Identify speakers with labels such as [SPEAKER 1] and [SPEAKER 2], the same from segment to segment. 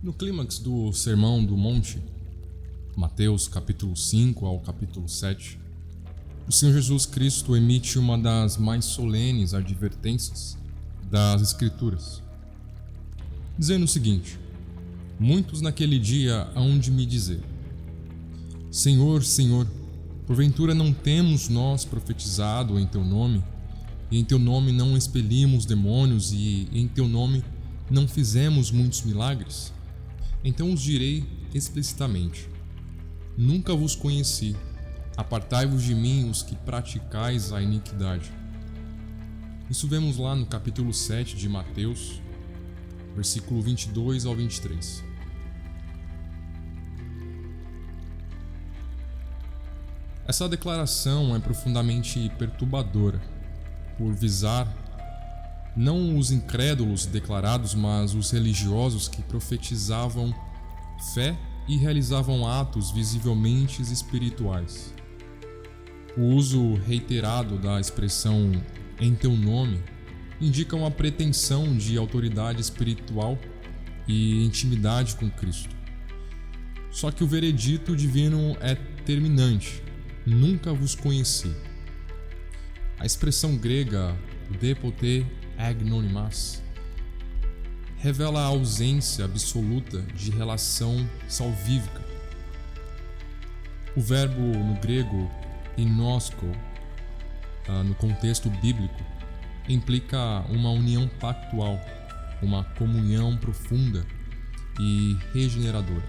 [SPEAKER 1] No clímax do Sermão do Monte, Mateus capítulo 5 ao capítulo 7, o Senhor Jesus Cristo emite uma das mais solenes advertências das Escrituras, dizendo o seguinte: muitos naquele dia hão de me dizer: Senhor, Senhor, porventura não temos nós profetizado em Teu nome, e em Teu nome não expelimos demônios, e em Teu nome não fizemos muitos milagres? Então os direi explicitamente: nunca vos conheci, apartai-vos de mim os que praticais a iniquidade. Isso vemos lá no capítulo 7 de Mateus, versículo 22 ao 23. Essa declaração é profundamente perturbadora, por visar não os incrédulos declarados, mas os religiosos que profetizavam fé e realizavam atos visivelmente espirituais. O uso reiterado da expressão "em teu nome" indica uma pretensão de autoridade espiritual e intimidade com Cristo. Só que o veredito divino é terminante: nunca vos conheci. A expressão grega "depote agnonimas" revela a ausência absoluta de relação salvífica. O verbo no grego "inosko", no contexto bíblico, implica uma união pactual, uma comunhão profunda e regeneradora.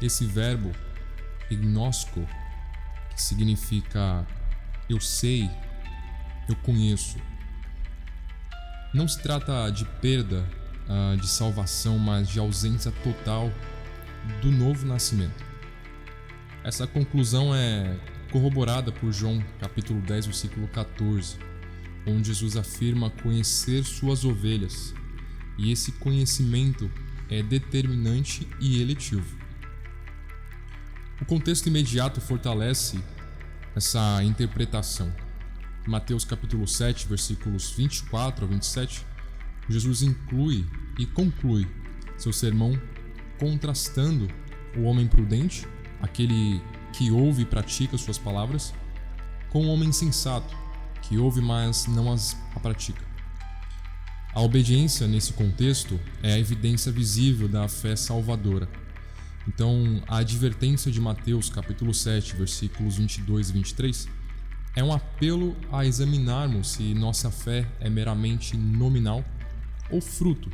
[SPEAKER 1] Esse verbo "gnosko", que significa eu sei, eu conheço, não se trata de perda de salvação, mas de ausência total do novo nascimento. Essa conclusão é corroborada por João capítulo 10, versículo 14, onde Jesus afirma conhecer suas ovelhas, e esse conhecimento é determinante e eletivo. O contexto imediato fortalece essa interpretação. Em Mateus capítulo 7, versículos 24 a 27, Jesus inclui e conclui seu sermão contrastando o homem prudente, aquele que ouve e pratica suas palavras, com o homem sensato, que ouve, mas não as pratica. A obediência nesse contexto é a evidência visível da fé salvadora. Então, a advertência de Mateus capítulo 7, versículos 22 e 23 é um apelo a examinarmos se nossa fé é meramente nominal ou fruto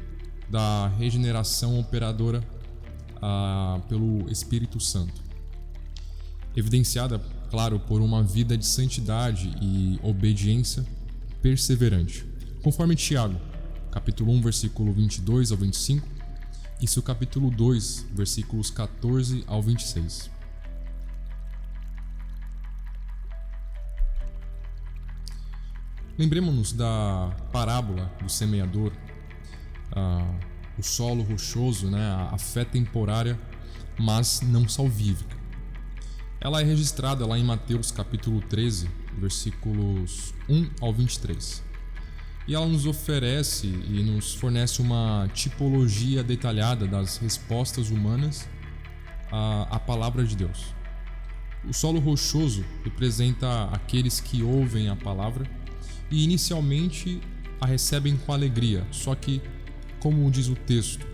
[SPEAKER 1] da regeneração operadora pelo Espírito Santo, evidenciada, claro, por uma vida de santidade e obediência perseverante, conforme Tiago, capítulo 1, versículo 22 ao 25, e seu capítulo 2, versículos 14 ao 26. Lembremos-nos da parábola do semeador, o solo rochoso, a fé temporária, mas não salvífica. Ela é registrada lá em Mateus capítulo 13, versículos 1 ao 23. E ela nos oferece e nos fornece uma tipologia detalhada das respostas humanas à palavra de Deus. O solo rochoso representa aqueles que ouvem a palavra e inicialmente a recebem com alegria, só que, como diz o texto,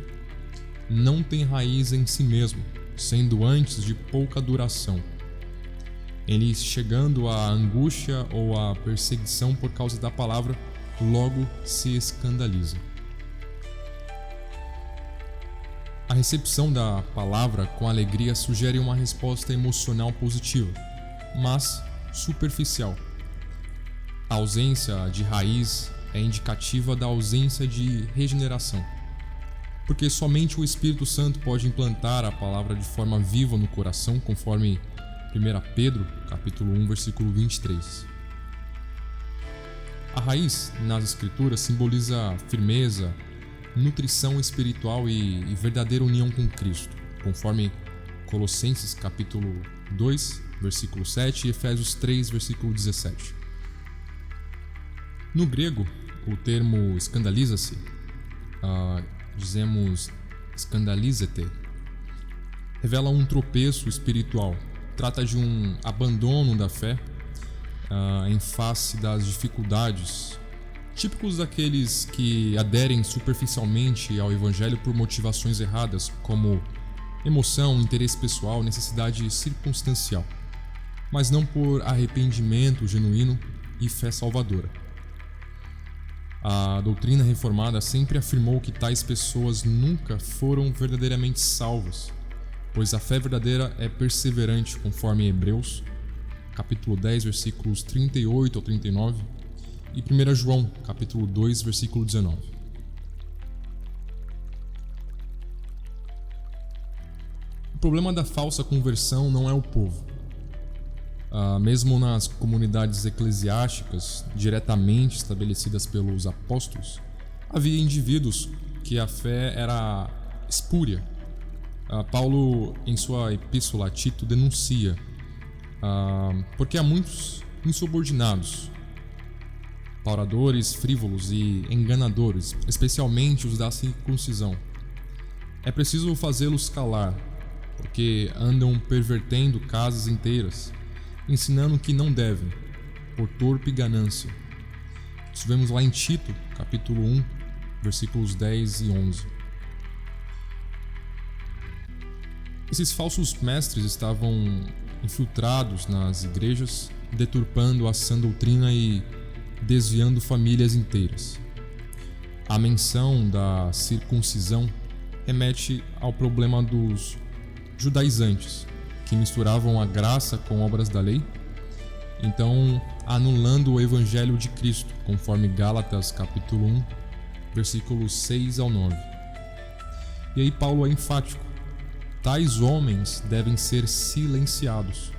[SPEAKER 1] não tem raiz em si mesmo, sendo antes de pouca duração. Eles, chegando à angústia ou à perseguição por causa da palavra, logo se escandaliza. A recepção da palavra com alegria sugere uma resposta emocional positiva, mas superficial. A ausência de raiz é indicativa da ausência de regeneração, porque somente o Espírito Santo pode implantar a palavra de forma viva no coração, conforme 1 Pedro, capítulo 1, versículo 23. A raiz nas Escrituras simboliza firmeza, nutrição espiritual e verdadeira união com Cristo, conforme Colossenses capítulo 2, versículo 7 e Efésios 3, versículo 17. No grego, o termo escandaliza-se, dizemos scandalizete, revela um tropeço espiritual. Trata de um abandono da fé em face das dificuldades, típicos daqueles que aderem superficialmente ao evangelho por motivações erradas, como emoção, interesse pessoal, necessidade circunstancial, mas não por arrependimento genuíno e fé salvadora. A doutrina reformada sempre afirmou que tais pessoas nunca foram verdadeiramente salvas, pois a fé verdadeira é perseverante, conforme Hebreus, capítulo 10, versículos 38 ao 39, e 1 João, capítulo 2, versículo 19. O problema da falsa conversão não é o povo. Mesmo nas comunidades eclesiásticas diretamente estabelecidas pelos apóstolos, havia indivíduos que a fé era espúria. Paulo, em sua epístola a Tito, denuncia porque há muitos insubordinados, pauradores, frívolos e enganadores, especialmente os da circuncisão. É preciso fazê-los calar, porque andam pervertendo casas inteiras, ensinando que não devem, por torpe ganância. Isso vemos lá em Tito, capítulo 1, versículos 10 e 11. Esses falsos mestres estavam infiltrados nas igrejas, deturpando a sã doutrina e desviando famílias inteiras. A menção da circuncisão remete ao problema dos judaizantes, que misturavam a graça com obras da lei, então anulando o evangelho de Cristo, conforme Gálatas capítulo 1, versículos 6 ao 9. E aí Paulo é enfático: tais homens devem ser silenciados.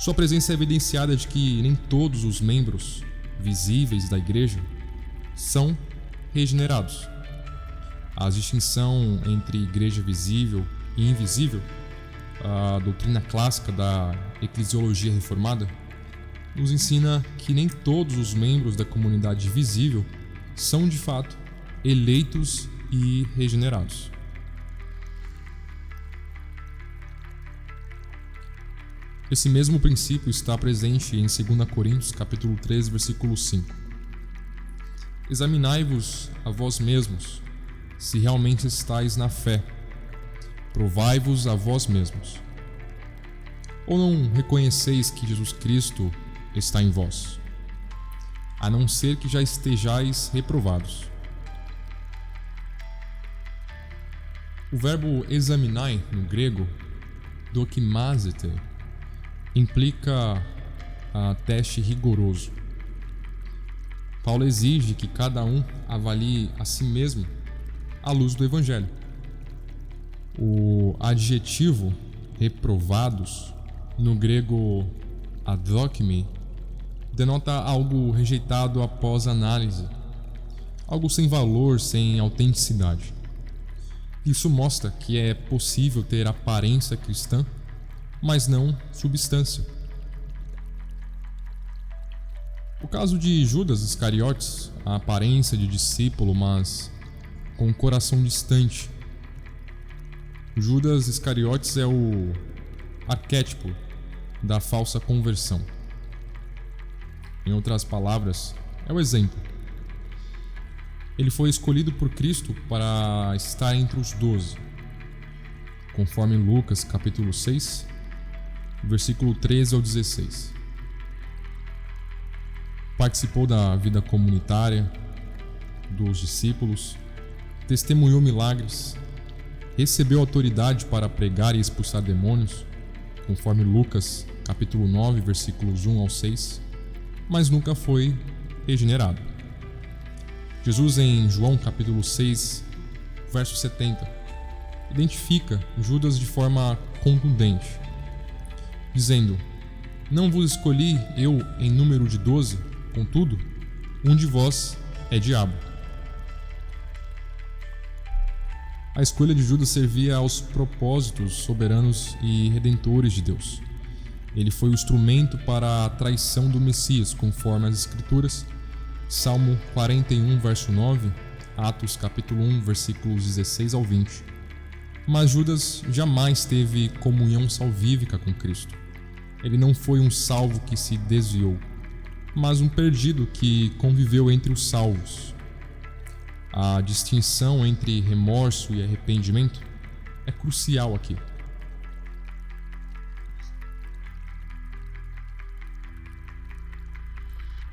[SPEAKER 1] Sua presença é evidenciada de que nem todos os membros visíveis da igreja são regenerados. A distinção entre igreja visível e invisível, a doutrina clássica da eclesiologia reformada, nos ensina que nem todos os membros da comunidade visível são de fato eleitos e regenerados. Esse mesmo princípio está presente em 2 Coríntios capítulo 3, versículo 5. Examinai-vos a vós mesmos, se realmente estáis na fé. Provai-vos a vós mesmos. Ou não reconheceis que Jesus Cristo está em vós, a não ser que já estejais reprovados? O verbo examinai, no grego, dokimazete, implica teste rigoroso. Paulo exige que cada um avalie a si mesmo à luz do Evangelho. O adjetivo reprovados, no grego adokime, denota algo rejeitado após análise, algo sem valor, sem autenticidade. Isso mostra que é possível ter aparência cristã, mas não substância. O caso de Judas Iscariotes, a aparência de discípulo, mas com um coração distante. Judas Iscariotes é o arquétipo da falsa conversão. Em outras palavras, é o exemplo. Ele foi escolhido por Cristo para estar entre os 12, conforme Lucas capítulo 6, versículo 13 ao 16. Participou da vida comunitária dos discípulos, testemunhou milagres, recebeu autoridade para pregar e expulsar demônios, conforme Lucas capítulo 9, versículos 1 ao 6, mas nunca foi regenerado. Jesus, em João capítulo 6, verso 70, identifica Judas de forma contundente, dizendo: não vos escolhi eu em número de 12, contudo, um de vós é diabo. A escolha de Judas servia aos propósitos soberanos e redentores de Deus. Ele foi o instrumento para a traição do Messias, conforme as Escrituras, Salmo 41, verso 9, Atos capítulo 1, versículos 16 ao 20. Mas Judas jamais teve comunhão salvífica com Cristo. Ele não foi um salvo que se desviou, mas um perdido que conviveu entre os salvos. A distinção entre remorso e arrependimento é crucial aqui.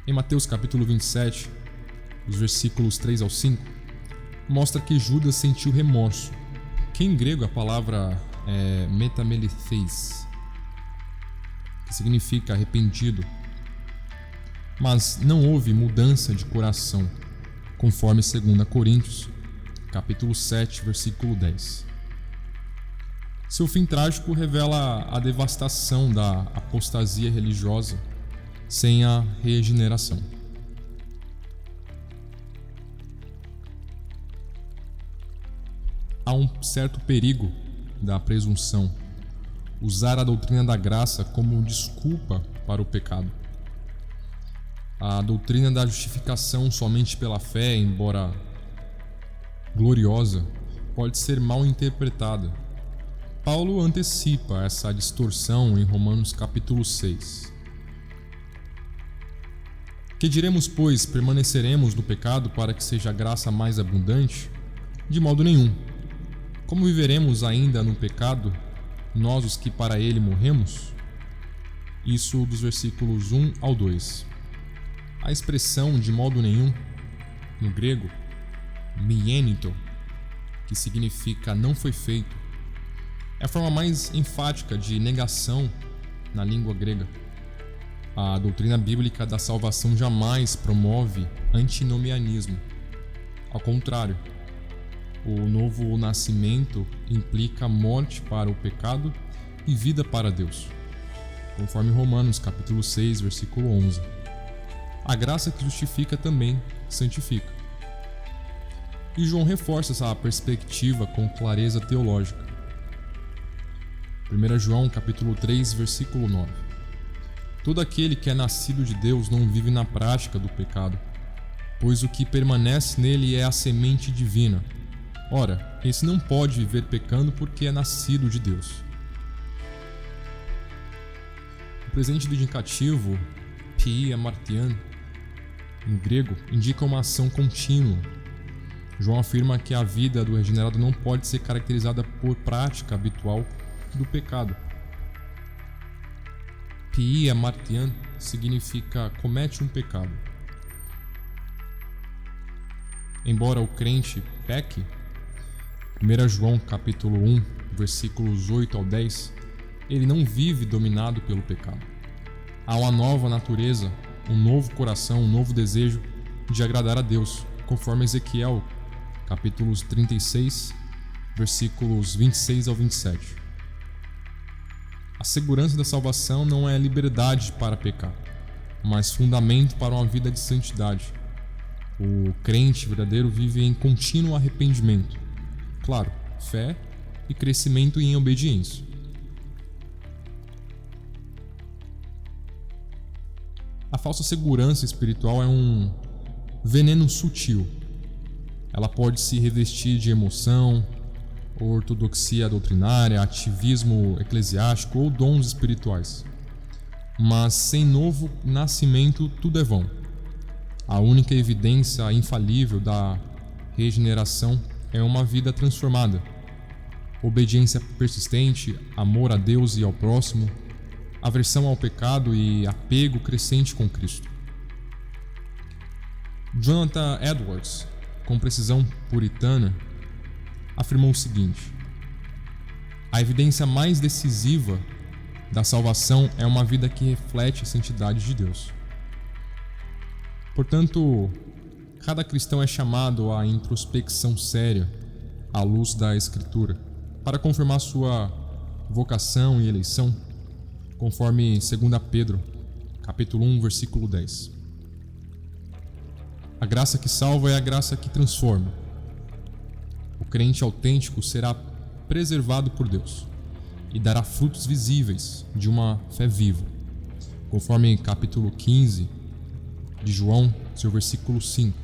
[SPEAKER 1] Em Mateus capítulo 27, os versículos 3 ao 5, mostra que Judas sentiu remorso, que em grego a palavra é metamelithês, que significa arrependido. Mas não houve mudança de coração, conforme 2 Coríntios, capítulo 7, versículo 10. Seu fim trágico revela a devastação da apostasia religiosa sem a regeneração. Há um certo perigo da presunção, usar a doutrina da graça como desculpa para o pecado. A doutrina da justificação somente pela fé, embora gloriosa, pode ser mal interpretada. Paulo antecipa essa distorção em Romanos capítulo 6. Que diremos, pois, permaneceremos no pecado para que seja a graça mais abundante? De modo nenhum. Como viveremos ainda no pecado, nós os que para ele morremos? Isso dos versículos 1 ao 2. A expressão de modo nenhum, no grego, mienito, que significa não foi feito, é a forma mais enfática de negação na língua grega. A doutrina bíblica da salvação jamais promove antinomianismo. Ao contrário, o novo nascimento implica morte para o pecado e vida para Deus, conforme Romanos capítulo 6, versículo 11. A graça que justifica também santifica. E João reforça essa perspectiva com clareza teológica. 1 João capítulo 3, versículo 9. Todo aquele que é nascido de Deus não vive na prática do pecado, pois o que permanece nele é a semente divina. Ora, esse não pode viver pecando porque é nascido de Deus. O presente do indicativo, pi amartian, no grego, indica uma ação contínua. João afirma que a vida do regenerado não pode ser caracterizada por prática habitual do pecado. Pi amartian significa comete um pecado. Embora o crente peque, 1 João capítulo 1, versículos 8 ao 10, ele não vive dominado pelo pecado. Há uma nova natureza, um novo coração, um novo desejo de agradar a Deus, conforme Ezequiel capítulos 36, versículos 26 ao 27. A segurança da salvação não é liberdade para pecar, mas fundamento para uma vida de santidade. O crente verdadeiro vive em contínuo arrependimento, claro, fé e crescimento em obediência. A falsa segurança espiritual é um veneno sutil. Ela pode se revestir de emoção, ortodoxia doutrinária, ativismo eclesiástico ou dons espirituais. Mas sem novo nascimento tudo é vão. A única evidência infalível da regeneração é uma vida transformada, obediência persistente, amor a Deus e ao próximo, aversão ao pecado e apego crescente com Cristo. Jonathan Edwards, com precisão puritana, afirmou o seguinte: a evidência mais decisiva da salvação é uma vida que reflete a santidade de Deus. Portanto, cada cristão é chamado à introspecção séria à luz da Escritura, para confirmar sua vocação e eleição, conforme 2 Pedro, capítulo 1, versículo 10. A graça que salva é a graça que transforma. O crente autêntico será preservado por Deus e dará frutos visíveis de uma fé viva, conforme capítulo 15 de João, seu versículo 5.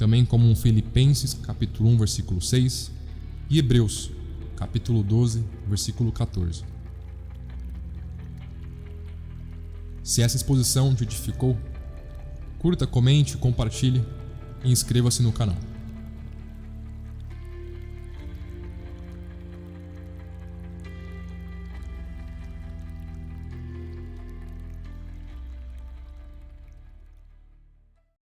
[SPEAKER 1] também como Filipenses, capítulo 1, versículo 6, e Hebreus, capítulo 12, versículo 14. Se essa exposição te edificou, curta, comente, compartilhe e inscreva-se no canal.